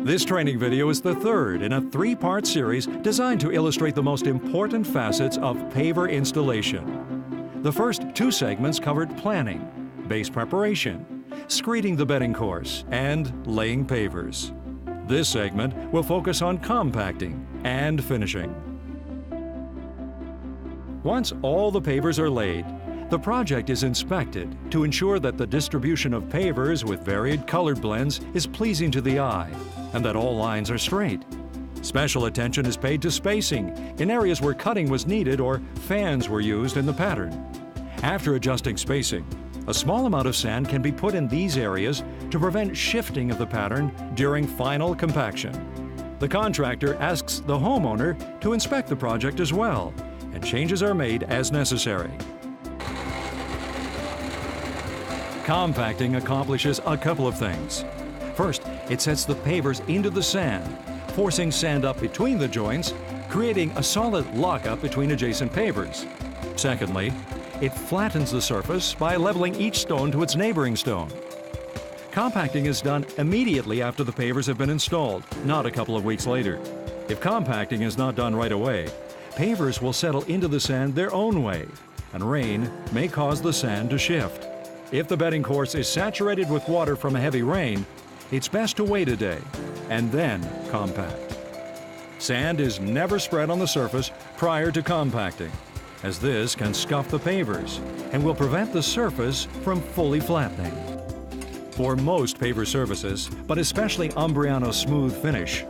This training video is the third in a three-part series designed to illustrate the most important facets of paver installation. The first two segments covered planning, base preparation, screeding the bedding course, and laying pavers. This segment will focus on compacting and finishing. Once all the pavers are laid, the project is inspected to ensure that the distribution of pavers with varied colored blends is pleasing to the eye and that all lines are straight. Special attention is paid to spacing in areas where cutting was needed or fans were used in the pattern. After adjusting spacing, a small amount of sand can be put in these areas to prevent shifting of the pattern during final compaction. The contractor asks the homeowner to inspect the project as well, and changes are made as necessary. Compacting accomplishes a couple of things. First, it sets the pavers into the sand, forcing sand up between the joints, creating a solid lockup between adjacent pavers. Secondly, it flattens the surface by leveling each stone to its neighboring stone. Compacting is done immediately after the pavers have been installed, not a couple of weeks later. If compacting is not done right away, pavers will settle into the sand their own way, and rain may cause the sand to shift. If the bedding course is saturated with water from a heavy rain, it's best to wait a day and then compact. Sand is never spread on the surface prior to compacting, as this can scuff the pavers and will prevent the surface from fully flattening. For most paver surfaces, but especially Umbriano Smooth Finish,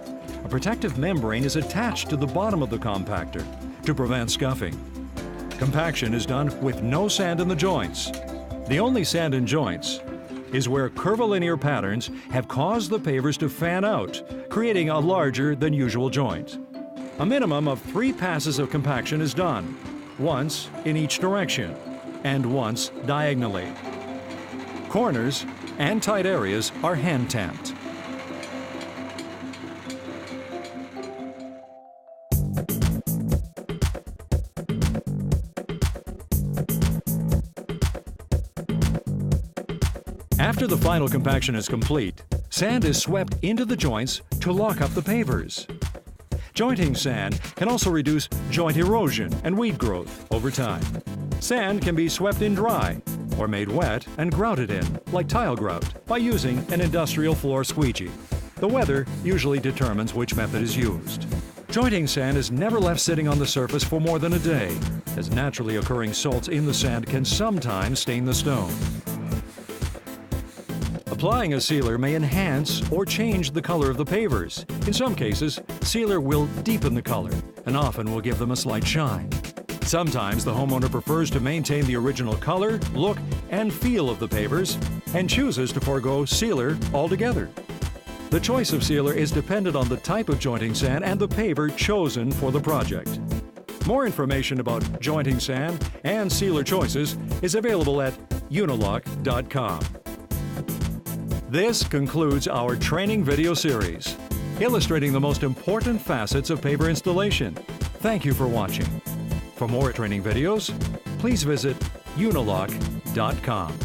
a protective membrane is attached to the bottom of the compactor to prevent scuffing. Compaction is done with no sand in the joints. The only sand in joints is where curvilinear patterns have caused the pavers to fan out, creating a larger than usual joint. A minimum of 3 passes of compaction is done, once in each direction and once diagonally. Corners and tight areas are hand tamped. After the final compaction is complete, sand is swept into the joints to lock up the pavers. Jointing sand can also reduce joint erosion and weed growth over time. Sand can be swept in dry or made wet and grouted in, like tile grout, by using an industrial floor squeegee. The weather usually determines which method is used. Jointing sand is never left sitting on the surface for more than a day, as naturally occurring salts in the sand can sometimes stain the stone. Applying a sealer may enhance or change the color of the pavers. In some cases, sealer will deepen the color and often will give them a slight shine. Sometimes the homeowner prefers to maintain the original color, look, and feel of the pavers and chooses to forego sealer altogether. The choice of sealer is dependent on the type of jointing sand and the paver chosen for the project. More information about jointing sand and sealer choices is available at Unilock.com. This concludes our training video series, illustrating the most important facets of paver installation. Thank you for watching. For more training videos, please visit Unilock.com.